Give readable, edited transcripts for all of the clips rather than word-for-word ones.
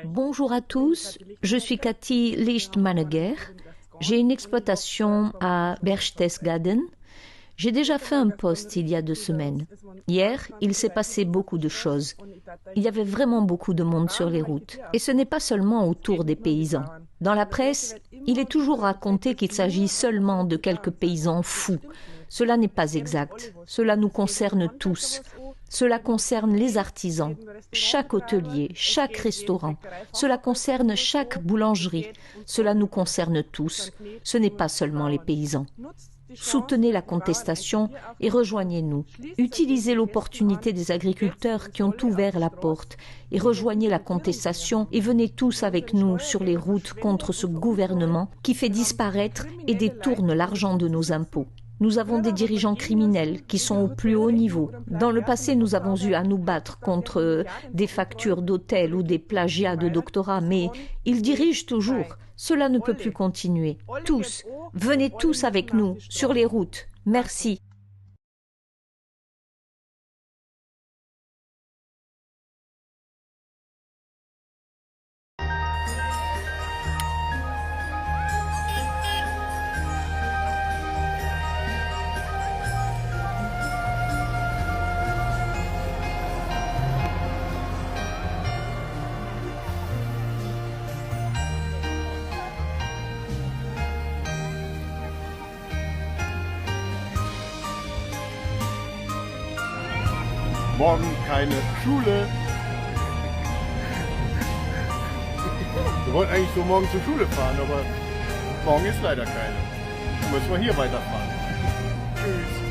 Bonjour à tous, je suis Cathy Licht-Manneger. J'ai une exploitation à Berchtesgaden. J'ai déjà fait un post il y a 2 semaines. Hier, il s'est passé beaucoup de choses. Il y avait vraiment beaucoup de monde sur les routes. Et ce n'est pas seulement autour des paysans. Dans la presse, il est toujours raconté qu'il s'agit seulement de quelques paysans fous. Cela n'est pas exact. Cela nous concerne tous. Cela concerne les artisans, chaque hôtelier, chaque restaurant. Cela concerne chaque boulangerie. Cela nous concerne tous. Ce n'est pas seulement les paysans. Soutenez la contestation et rejoignez-nous. Utilisez l'opportunité des agriculteurs qui ont ouvert la porte et rejoignez la contestation et venez tous avec nous sur les routes contre ce gouvernement qui fait disparaître et détourne l'argent de nos impôts. Nous avons des dirigeants criminels qui sont au plus haut niveau. Dans le passé, nous avons eu à nous battre contre des factures d'hôtel ou des plagiats de doctorat, mais ils dirigent toujours. Cela ne peut plus continuer. Tous, venez tous avec nous sur les routes. Merci. Morgen keine Schule. Wir wollten eigentlich so morgen zur Schule fahren, aber morgen ist leider keine. Dann müssen wir hier weiterfahren. Tschüss.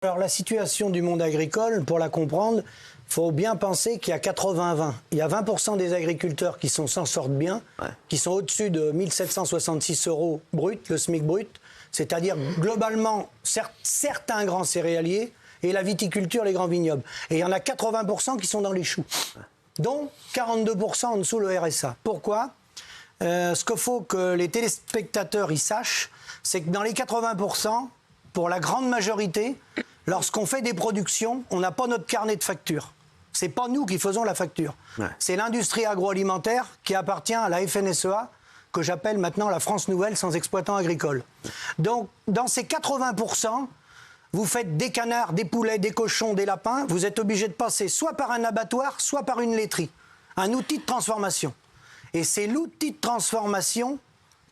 Alors la situation du monde agricole, pour la comprendre, il faut bien penser qu'il y a 80-20. Il y a 20% des agriculteurs qui s'en sortent bien, qui sont au-dessus de 1766 € brut, le SMIC brut, c'est-à-dire globalement certains grands céréaliers et la viticulture, les grands vignobles. Et il y en a 80% qui sont dans les choux, dont 42% en dessous le RSA. Pourquoi ? Ce qu'il faut que les téléspectateurs y sachent, c'est que dans les 80%, pour la grande majorité, lorsqu'on fait des productions, on n'a pas notre carnet de facture. C'est pas nous qui faisons la facture. C'est l'industrie agroalimentaire qui appartient à la FNSEA, que j'appelle maintenant la France Nouvelle sans exploitants agricoles. Donc, dans ces 80%, vous faites des canards, des poulets, des cochons, des lapins, vous êtes obligé de passer soit par un abattoir, soit par une laiterie. Un outil de transformation. Et c'est l'outil de transformation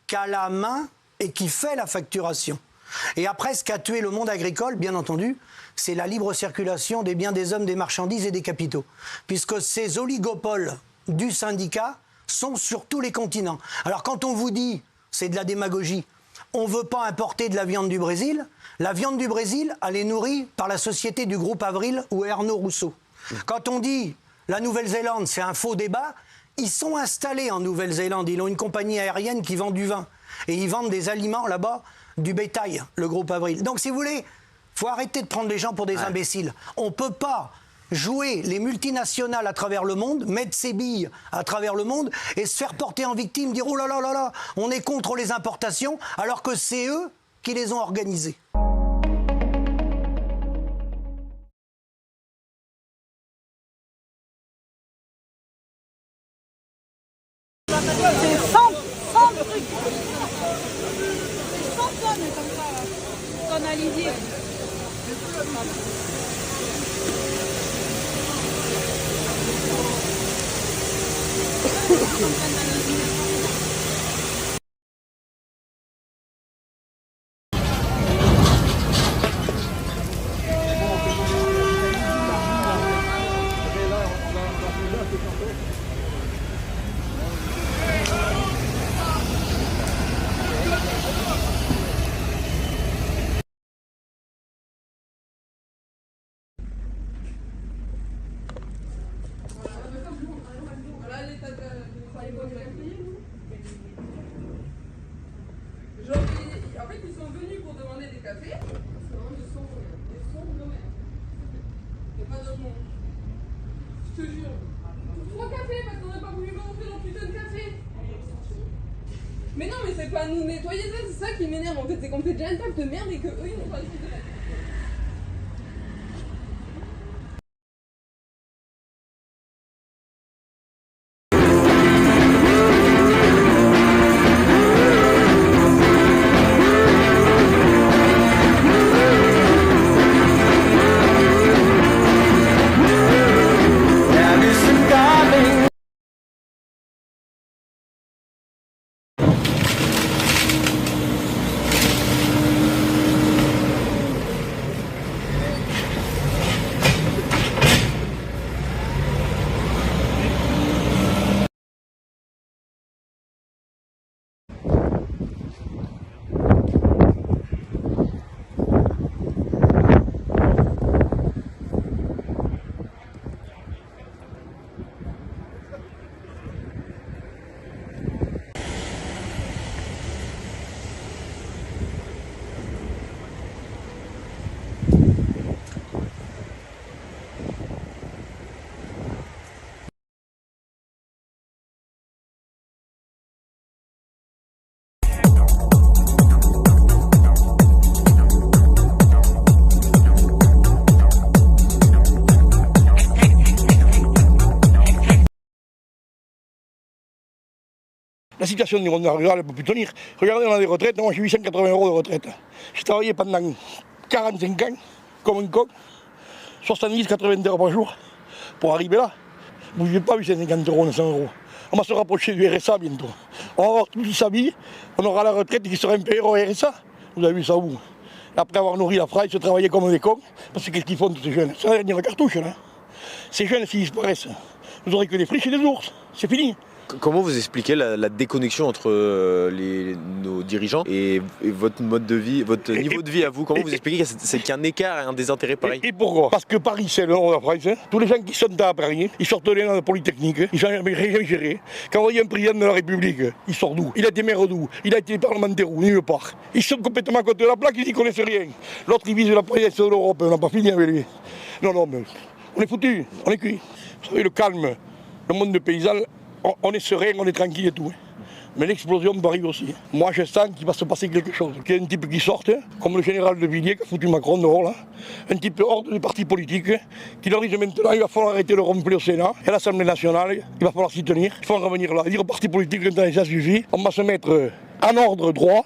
qu'a la main et qui fait la facturation. Et après, ce qui a tué le monde agricole, bien entendu, c'est la libre circulation des biens, des hommes, des marchandises et des capitaux. Puisque ces oligopoles du syndicat sont sur tous les continents. Alors quand on vous dit, c'est de la démagogie, on ne veut pas importer de la viande du Brésil, la viande du Brésil, elle est nourrie par la société du groupe Avril ou Ernaud Rousseau. Quand on dit la Nouvelle-Zélande, c'est un faux débat, ils sont installés en Nouvelle-Zélande, ils ont une compagnie aérienne qui vend du vin. Et ils vendent des aliments là-bas, du bétail, le groupe Avril. Donc si vous voulez, il faut arrêter de prendre les gens pour des imbéciles. On ne peut pas jouer les multinationales à travers le monde, mettre ses billes à travers le monde et se faire porter en victime, dire oh là là là là, on est contre les importations, alors que c'est eux qui les ont organisées. C'est 100 trucs. C'est 100 tonnes comme ça, là. Tonnes à lisier. En fait, ils sont venus pour demander des cafés. Ils sont nommés. Il n'y a pas d'autre monde. Je te jure. 3 cafés parce qu'on n'a pas voulu rentrer dans le putain de café. Mais non, mais c'est pas nous nettoyer ça, c'est ça qui m'énerve en fait. C'est qu'on fait déjà une table de merde et qu'eux, ils n'ont pas le de la table. La situation du monde rural ne peut plus tenir. Regardez, on a des retraites. Moi, j'ai 880 € de retraite. J'ai travaillé pendant 45 ans, comme un coq, 70-80 heures par jour, pour arriver là. Vous n'avez pas 850 €, 900 €. On va se rapprocher du RSA bientôt. On va avoir toute sa vie, on aura la retraite qui sera inférieure au RSA. Vous avez vu ça où? Après avoir nourri la fraise, se travailler comme des cons, parce que qu'est-ce qu'ils font tous ces jeunes? C'est la dernière cartouche, là. Ces jeunes, s'ils disparaissent, vous n'aurez que des friches et des ours. C'est fini. Comment vous expliquez la déconnexion entre nos dirigeants et votre mode de vie, votre niveau de vie à vous? Comment vous expliquez qu'il y a un écart et un désintérêt pareil? Et pourquoi? Parce que Paris, c'est le nom de la France. Hein. Tous les gens qui sont à Paris, ils sortent de la Polytechnique, ils n'ont rien géré. Quand on voit un président de la République, il sort d'où? Il a été maire d'où? Il a été parlementaire où? Nulle part. Ils sont complètement à côté de la plaque, ils n'y connaissent rien. L'autre, il vise la présidence de l'Europe, on n'a pas fini avec lui. Non, mais on est foutus, on est cuits. Vous savez, le calme, le monde de paysan, on est serein, on est tranquille et tout. Mais l'explosion arrive aussi. Moi, je sens qu'il va se passer quelque chose. Qu'il y a un type qui sorte, comme le général de Villiers qui a foutu Macron dehors, là. Un type hors des partis politiques, qui leur dit maintenant il va falloir arrêter le rompre au Sénat et à l'Assemblée nationale, il va falloir s'y tenir. Il faut revenir là, dire aux partis politiques maintenant ça suffit. On va se mettre en ordre droit.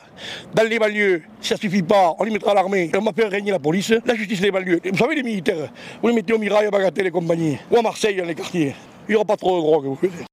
Dans les banlieues, si ça ne suffit pas, on y mettra l'armée et on va faire régner la police. La justice des banlieues. Vous savez, les militaires, vous les mettez au Mirail, à Bagatelle et compagnie, ou à Marseille, dans les quartiers. Il n'y aura pas trop de drogue, vous savez.